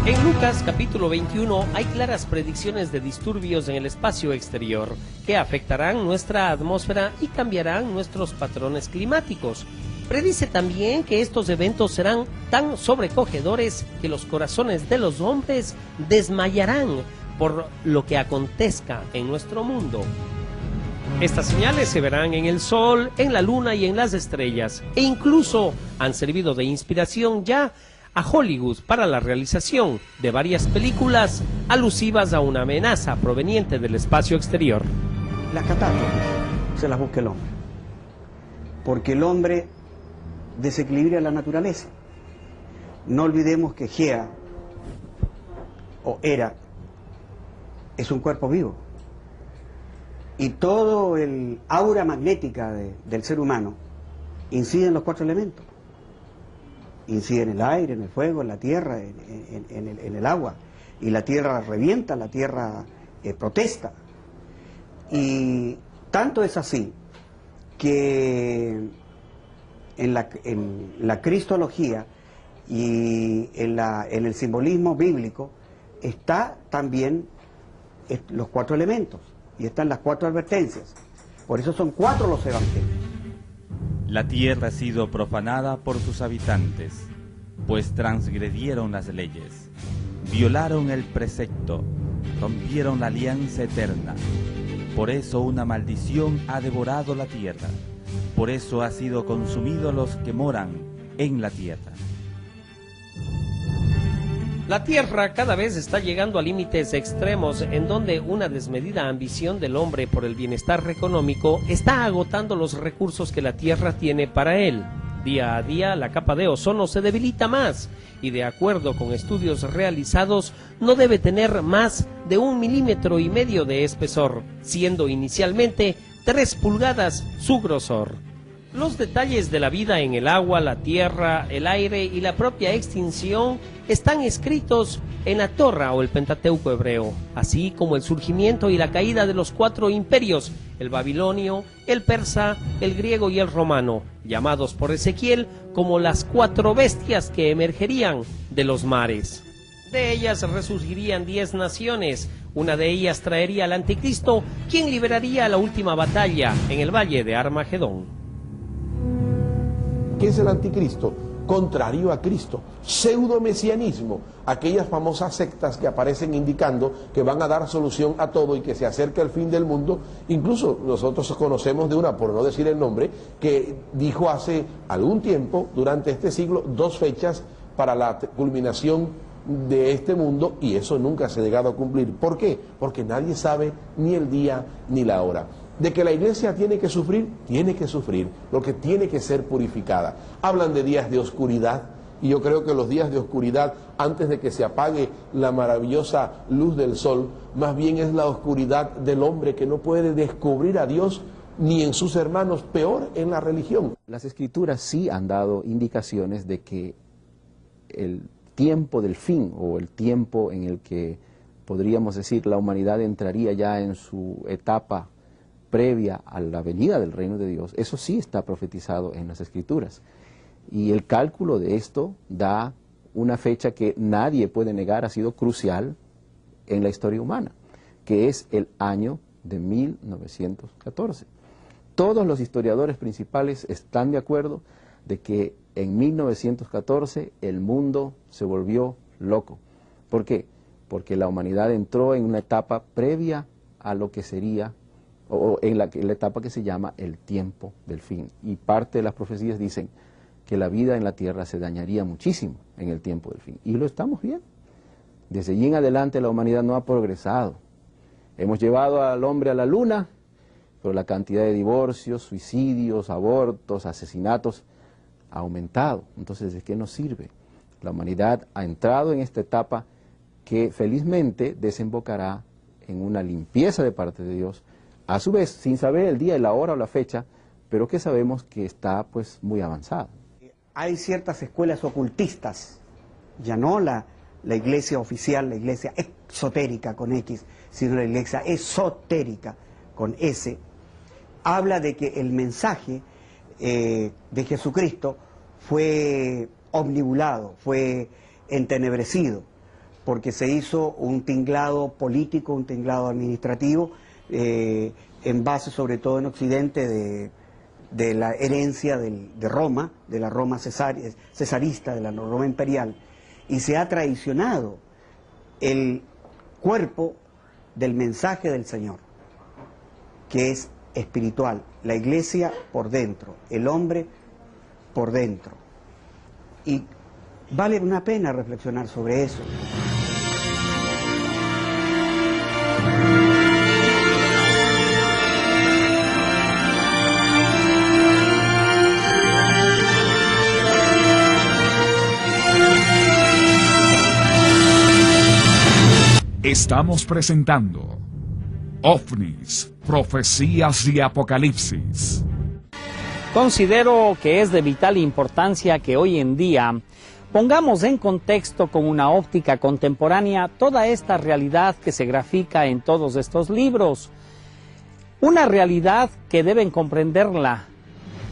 En Lucas capítulo 21 hay claras predicciones de disturbios en el espacio exterior que afectarán nuestra atmósfera y cambiarán nuestros patrones climáticos. Predice también que estos eventos serán tan sobrecogedores que los corazones de los hombres desmayarán por lo que acontezca en nuestro mundo. Estas señales se verán en el sol, en la luna y en las estrellas, e incluso han servido de inspiración ya a Hollywood para la realización de varias películas alusivas a una amenaza proveniente del espacio exterior. Las catástrofes se las busca el hombre, porque el hombre desequilibra la naturaleza. No olvidemos que Gea o Hera es un cuerpo vivo y todo el aura magnética del ser humano incide en los 4 elementos. Incide en el aire, en el fuego, en la tierra, en el agua, y la tierra revienta, la tierra protesta. Y tanto es así que en la cristología y en el simbolismo bíblico está también los 4 elementos y están las 4 advertencias. Por eso son 4 los evangelios. La tierra ha sido profanada por sus habitantes. pues transgredieron las leyes, violaron el precepto, rompieron la alianza eterna. Por eso una maldición ha devorado la tierra, por eso ha sido consumido los que moran en la tierra. La Tierra cada vez está llegando a límites extremos en donde una desmedida ambición del hombre por el bienestar económico está agotando los recursos que la Tierra tiene para él. Día a día la capa de ozono se debilita más y, de acuerdo con estudios realizados, no debe tener más de 1,5 milímetros de espesor, siendo inicialmente 3 pulgadas su grosor. Los detalles de la vida en el agua, la tierra, el aire y la propia extinción están escritos en la Torá o el Pentateuco hebreo, así como el surgimiento y la caída de los 4 imperios, el babilonio, el persa, el griego y el romano, llamados por Ezequiel como las 4 bestias que emergerían de los mares. De ellas resurgirían 10 naciones, una de ellas traería al anticristo, quien liberaría la última batalla en el valle de Armagedón. ¿Qué es el anticristo? Contrario a Cristo, pseudo-mesianismo, aquellas famosas sectas que aparecen indicando que van a dar solución a todo y que se acerca el fin del mundo. Incluso nosotros conocemos de una, por no decir el nombre, que dijo hace algún tiempo, durante este siglo, 2 fechas para la culminación de este mundo, y eso nunca se ha llegado a cumplir. ¿Por qué? Porque nadie sabe ni el día ni la hora. De que la iglesia tiene que sufrir, porque tiene que ser purificada. Hablan de días de oscuridad, y yo creo que los días de oscuridad, antes de que se apague la maravillosa luz del sol, más bien es la oscuridad del hombre que no puede descubrir a Dios ni en sus hermanos, peor en la religión. Las escrituras sí han dado indicaciones de que el tiempo del fin, o el tiempo en el que podríamos decir la humanidad entraría ya en su etapa previa a la venida del reino de Dios, eso sí está profetizado en las Escrituras. Y el cálculo de esto da una fecha que nadie puede negar ha sido crucial en la historia humana, que es el año de 1914. Todos los historiadores principales están de acuerdo de que en 1914 el mundo se volvió loco. ¿Por qué? Porque la humanidad entró en una etapa previa a lo que sería, o en la etapa que se llama el tiempo del fin. Y parte de las profecías dicen que la vida en la tierra se dañaría muchísimo en el tiempo del fin. Y lo estamos viendo. Desde allí en adelante la humanidad no ha progresado. Hemos llevado al hombre a la luna, pero la cantidad de divorcios, suicidios, abortos, asesinatos ha aumentado. Entonces, ¿de qué nos sirve? La humanidad ha entrado en esta etapa que felizmente desembocará en una limpieza de parte de Dios, a su vez, sin saber el día, la hora o la fecha, pero que sabemos que está pues muy avanzada. Hay ciertas escuelas ocultistas, ya no la iglesia oficial, la iglesia exotérica con X, sino la iglesia esotérica con S, habla de que el mensaje de Jesucristo fue omnibulado, fue entenebrecido, porque se hizo un tinglado político, un tinglado administrativo, en base sobre todo en Occidente de la herencia de Roma, de la Roma cesarista, de la Roma imperial, y se ha traicionado el cuerpo del mensaje del Señor, que es espiritual, la iglesia por dentro, el hombre por dentro. Y vale una pena reflexionar sobre eso. Estamos presentando OVNIs, Profecías y Apocalipsis. Considero que es de vital importancia que hoy en día pongamos en contexto con una óptica contemporánea toda esta realidad que se grafica en todos estos libros. Una realidad que deben comprenderla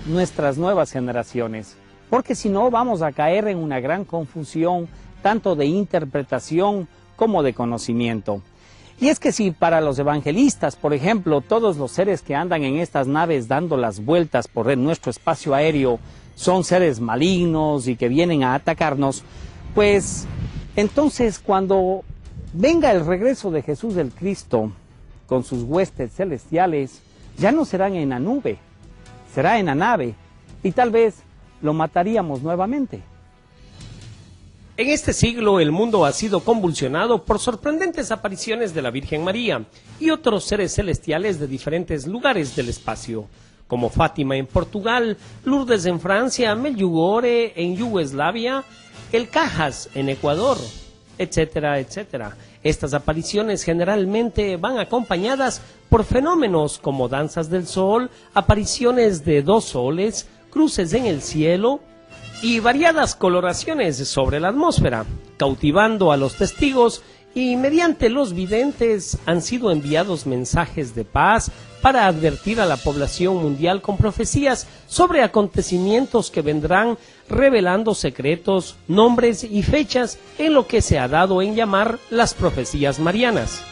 nuestras nuevas generaciones, porque si no vamos a caer en una gran confusión tanto de interpretación como de conocimiento. Y es que si para los evangelistas, por ejemplo, todos los seres que andan en estas naves dando las vueltas por nuestro espacio aéreo son seres malignos y que vienen a atacarnos, pues entonces cuando venga el regreso de Jesús el Cristo con sus huestes celestiales, ya no serán en la nube, será en la nave, y tal vez lo mataríamos nuevamente. En este siglo el mundo ha sido convulsionado por sorprendentes apariciones de la Virgen María y otros seres celestiales de diferentes lugares del espacio, como Fátima en Portugal, Lourdes en Francia, Medjugorje en Yugoslavia, el Cajas en Ecuador, etcétera, etcétera. Estas apariciones generalmente van acompañadas por fenómenos como danzas del sol, apariciones de dos soles, cruces en el cielo y variadas coloraciones sobre la atmósfera, cautivando a los testigos, y mediante los videntes han sido enviados mensajes de paz para advertir a la población mundial con profecías sobre acontecimientos que vendrán, revelando secretos, nombres y fechas en lo que se ha dado en llamar las profecías marianas.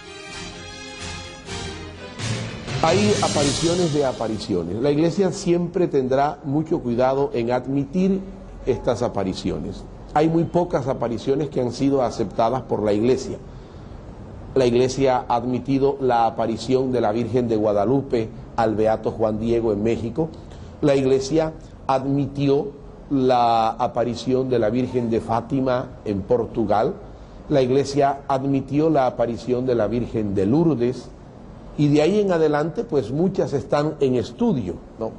Hay apariciones de apariciones. La Iglesia siempre tendrá mucho cuidado en admitir estas apariciones. Hay muy pocas apariciones que han sido aceptadas por la Iglesia. La Iglesia ha admitido la aparición de la Virgen de Guadalupe al Beato Juan Diego en México. La Iglesia admitió la aparición de la Virgen de Fátima en Portugal. La Iglesia admitió la aparición de la Virgen de Lourdes. Y de ahí en adelante, pues muchas están en estudio, ¿no?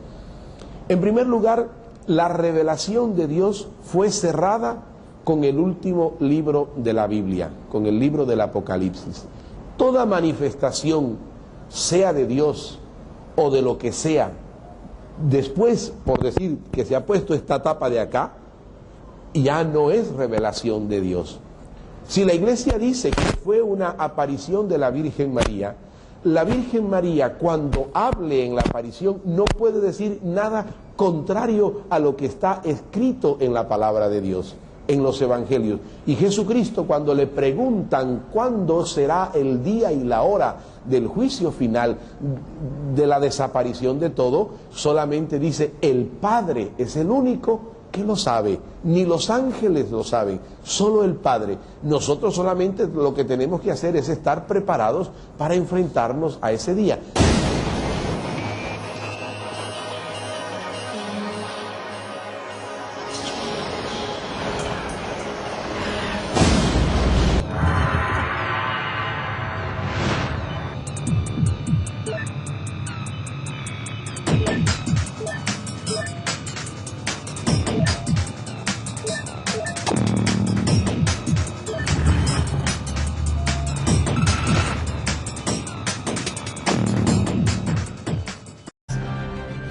En primer lugar, la revelación de Dios fue cerrada con el último libro de la Biblia, con el libro del Apocalipsis. Toda manifestación, sea de Dios o de lo que sea, después, por decir que se ha puesto esta tapa de acá, ya no es revelación de Dios. Si la Iglesia dice que fue una aparición de la Virgen María, la Virgen María, cuando hable en la aparición, no puede decir nada contrario a lo que está escrito en la palabra de Dios, en los evangelios. Y Jesucristo, cuando le preguntan cuándo será el día y la hora del juicio final, de la desaparición de todo, solamente dice: el Padre es el único que lo sabe, ni los ángeles lo saben, solo el Padre. Nosotros solamente lo que tenemos que hacer es estar preparados para enfrentarnos a ese día.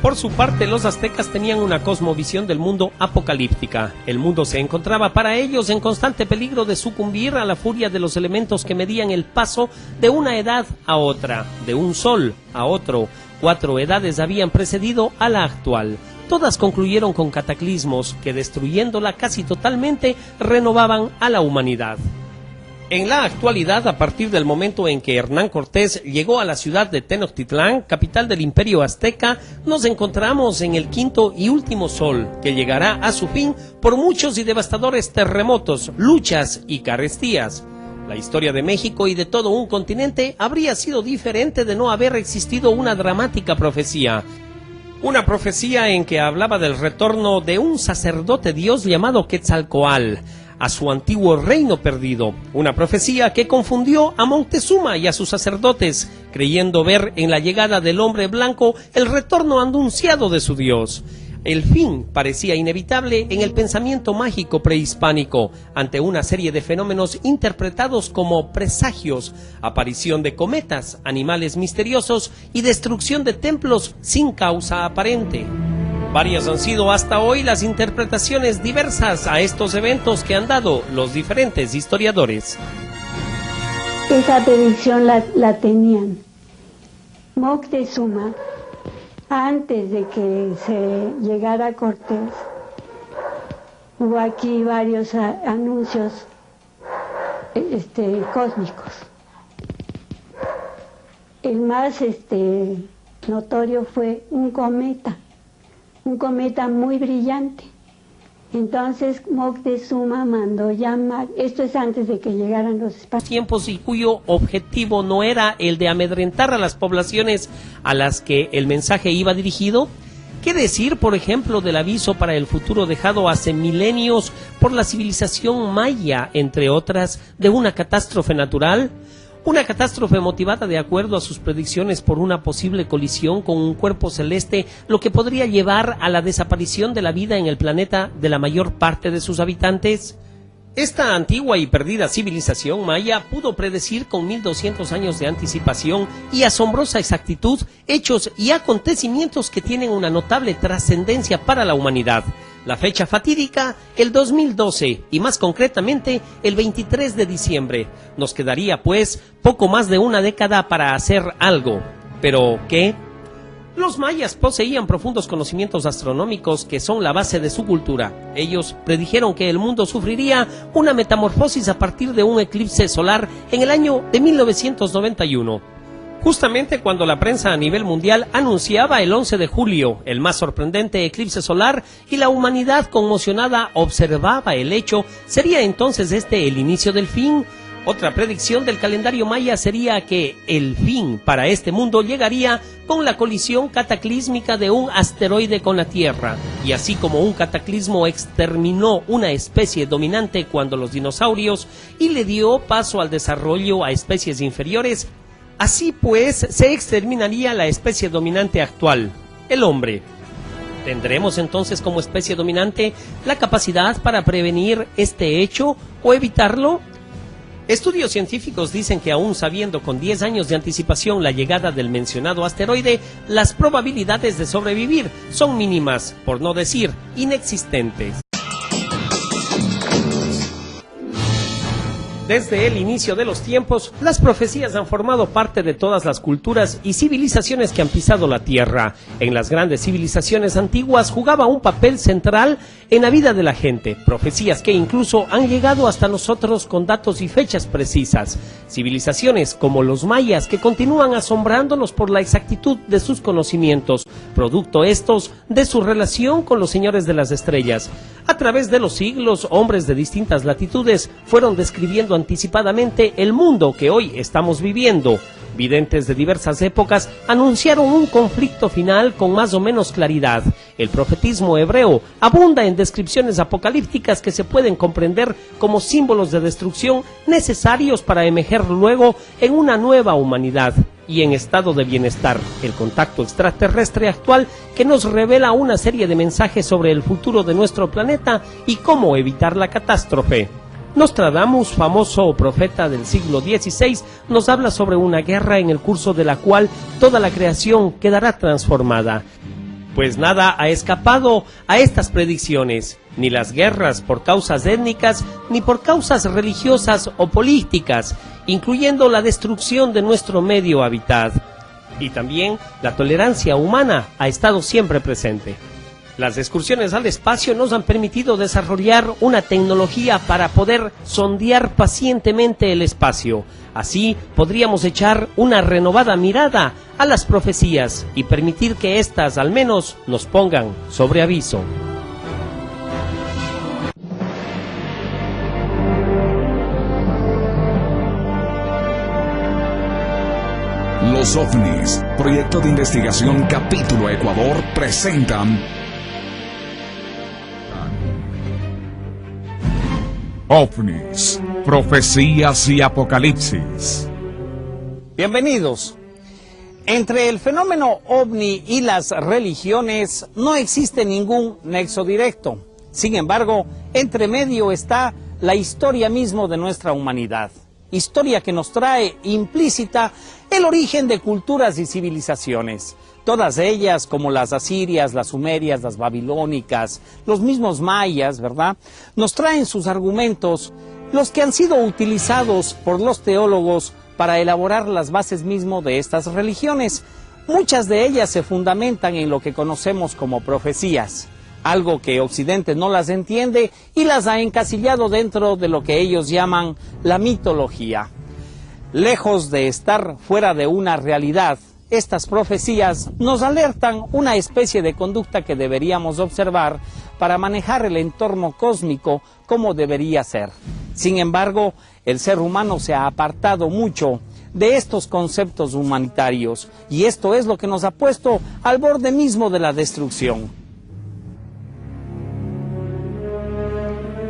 Por su parte, los aztecas tenían una cosmovisión del mundo apocalíptica. El mundo se encontraba para ellos en constante peligro de sucumbir a la furia de los elementos que medían el paso de una edad a otra, de un sol a otro. 4 edades habían precedido a la actual. Todas concluyeron con cataclismos que, destruyéndola casi totalmente, renovaban a la humanidad. En la actualidad, a partir del momento en que Hernán Cortés llegó a la ciudad de Tenochtitlán, capital del Imperio Azteca, nos encontramos en el quinto y último sol, que llegará a su fin por muchos y devastadores terremotos, luchas y carestías. La historia de México y de todo un continente habría sido diferente de no haber existido una dramática profecía. Una profecía en que hablaba del retorno de un sacerdote dios llamado Quetzalcóatl a su antiguo reino perdido, una profecía que confundió a Moctezuma y a sus sacerdotes, creyendo ver en la llegada del hombre blanco el retorno anunciado de su Dios. El fin parecía inevitable en el pensamiento mágico prehispánico, ante una serie de fenómenos interpretados como presagios, aparición de cometas, animales misteriosos y destrucción de templos sin causa aparente. Varias han sido hasta hoy las interpretaciones diversas a estos eventos que han dado los diferentes historiadores. Esa predicción la tenían. Moctezuma, antes de que se llegara Cortés, hubo aquí varios anuncios cósmicos. El más notorio fue un cometa un cometa muy brillante. Entonces Moctezuma mandó llamar, esto es antes de que llegaran los españoles. Tiempos y cuyo objetivo no era el de amedrentar a las poblaciones a las que el mensaje iba dirigido. ¿Qué decir, por ejemplo, del aviso para el futuro dejado hace milenios por la civilización maya, entre otras, de una catástrofe natural? Una catástrofe motivada de acuerdo a sus predicciones por una posible colisión con un cuerpo celeste, lo que podría llevar a la desaparición de la vida en el planeta de la mayor parte de sus habitantes. Esta antigua y perdida civilización maya pudo predecir con 1200 años de anticipación y asombrosa exactitud hechos y acontecimientos que tienen una notable trascendencia para la humanidad. La fecha fatídica, el 2012, y más concretamente el 23 de diciembre. Nos quedaría, pues, poco más de una década para hacer algo. ¿Pero qué? Los mayas poseían profundos conocimientos astronómicos que son la base de su cultura. Ellos predijeron que el mundo sufriría una metamorfosis a partir de un eclipse solar en el año de 1991. Justamente cuando la prensa a nivel mundial anunciaba el 11 de julio el más sorprendente eclipse solar y la humanidad conmocionada observaba el hecho, ¿sería entonces este el inicio del fin? Otra predicción del calendario maya sería que el fin para este mundo llegaría con la colisión cataclísmica de un asteroide con la Tierra. Y así como un cataclismo exterminó una especie dominante cuando los dinosaurios y le dio paso al desarrollo a especies inferiores, así pues se exterminaría la especie dominante actual, el hombre. ¿Tendremos entonces como especie dominante la capacidad para prevenir este hecho o evitarlo? Estudios científicos dicen que aún sabiendo con 10 años de anticipación la llegada del mencionado asteroide, las probabilidades de sobrevivir son mínimas, por no decir inexistentes. Desde el inicio de los tiempos, las profecías han formado parte de todas las culturas y civilizaciones que han pisado la Tierra. En las grandes civilizaciones antiguas jugaba un papel central en la vida de la gente, profecías que incluso han llegado hasta nosotros con datos y fechas precisas. Civilizaciones como los mayas que continúan asombrándonos por la exactitud de sus conocimientos, producto estos de su relación con los señores de las estrellas. A través de los siglos, hombres de distintas latitudes fueron describiendo anticipadamente el mundo que hoy estamos viviendo. Videntes de diversas épocas anunciaron un conflicto final con más o menos claridad. El profetismo hebreo abunda en descripciones apocalípticas que se pueden comprender como símbolos de destrucción necesarios para emerger luego en una nueva humanidad y en estado de bienestar. El contacto extraterrestre actual que nos revela una serie de mensajes sobre el futuro de nuestro planeta y cómo evitar la catástrofe. Nostradamus, famoso profeta del siglo XVI, nos habla sobre una guerra en el curso de la cual toda la creación quedará transformada. Pues nada ha escapado a estas predicciones, ni las guerras por causas étnicas, ni por causas religiosas o políticas, incluyendo la destrucción de nuestro medio hábitat. Y también la tolerancia humana ha estado siempre presente. Las excursiones al espacio nos han permitido desarrollar una tecnología para poder sondear pacientemente el espacio. Así podríamos echar una renovada mirada a las profecías y permitir que éstas al menos nos pongan sobre aviso. Los OVNIs, Proyecto de Investigación Capítulo Ecuador, presentan OVNIs, Profecías y Apocalipsis. Bienvenidos. Entre el fenómeno ovni y las religiones no existe ningún nexo directo. Sin embargo, entre medio está la historia mismo de nuestra humanidad. Historia que nos trae implícita el origen de culturas y civilizaciones. Todas ellas, como las asirias, las sumerias, las babilónicas, los mismos mayas, ¿verdad?, nos traen sus argumentos, los que han sido utilizados por los teólogos para elaborar las bases mismo de estas religiones. Muchas de ellas se fundamentan en lo que conocemos como profecías, algo que Occidente no las entiende y las ha encasillado dentro de lo que ellos llaman la mitología. Lejos de estar fuera de una realidad, estas profecías nos alertan una especie de conducta que deberíamos observar para manejar el entorno cósmico como debería ser. Sin embargo, el ser humano se ha apartado mucho de estos conceptos humanitarios, y esto es lo que nos ha puesto al borde mismo de la destrucción.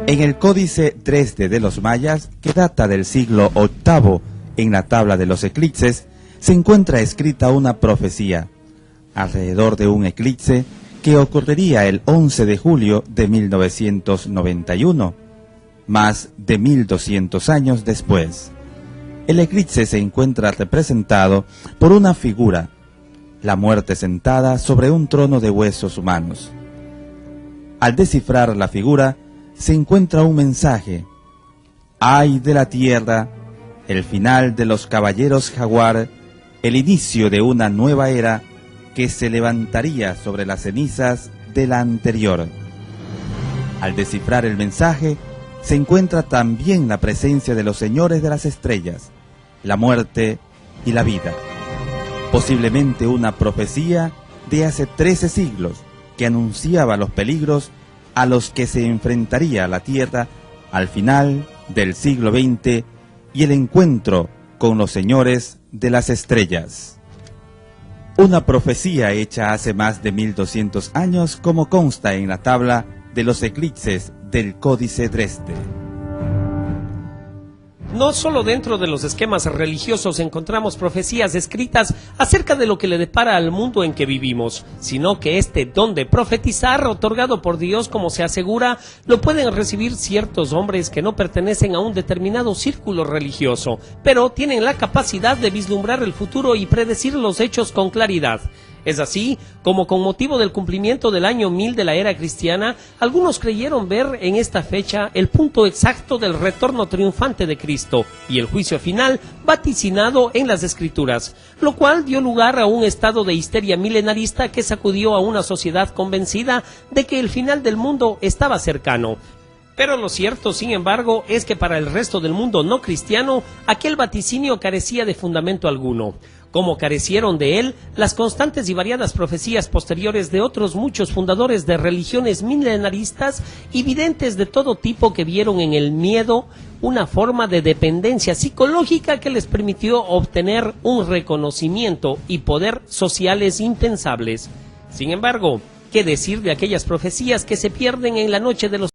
En el Códice Dresde de los mayas, que data del siglo VIII, en la tabla de los eclipses, se encuentra escrita una profecía alrededor de un eclipse que ocurriría el 11 de julio de 1991, más de 1200 años después. El eclipse se encuentra representado por una figura, la muerte sentada sobre un trono de huesos humanos. Al descifrar la figura, se encuentra un mensaje: ¡ay de la tierra! El final de los caballeros jaguar, el inicio de una nueva era que se levantaría sobre las cenizas de la anterior. Al descifrar el mensaje, se encuentra también la presencia de los señores de las estrellas, la muerte y la vida. Posiblemente una profecía de hace 13 siglos que anunciaba los peligros a los que se enfrentaría la Tierra al final del siglo XX y el encuentro con los señores de las estrellas. Una profecía hecha hace más de 1200 años, como consta en la tabla de los eclipses del Códice Dresde. No solo dentro de los esquemas religiosos encontramos profecías escritas acerca de lo que le depara al mundo en que vivimos, sino que este don de profetizar, otorgado por Dios, como se asegura, lo pueden recibir ciertos hombres que no pertenecen a un determinado círculo religioso, pero tienen la capacidad de vislumbrar el futuro y predecir los hechos con claridad. Es así como, con motivo del cumplimiento del año 1000 de la era cristiana, algunos creyeron ver en esta fecha el punto exacto del retorno triunfante de Cristo y el juicio final vaticinado en las Escrituras, lo cual dio lugar a un estado de histeria milenarista que sacudió a una sociedad convencida de que el final del mundo estaba cercano. Pero lo cierto, sin embargo, es que para el resto del mundo no cristiano, aquel vaticinio carecía de fundamento alguno, como carecieron de él las constantes y variadas profecías posteriores de otros muchos fundadores de religiones milenaristas y videntes de todo tipo que vieron en el miedo una forma de dependencia psicológica que les permitió obtener un reconocimiento y poder sociales impensables. Sin embargo, ¿qué decir de aquellas profecías que se pierden en la noche de los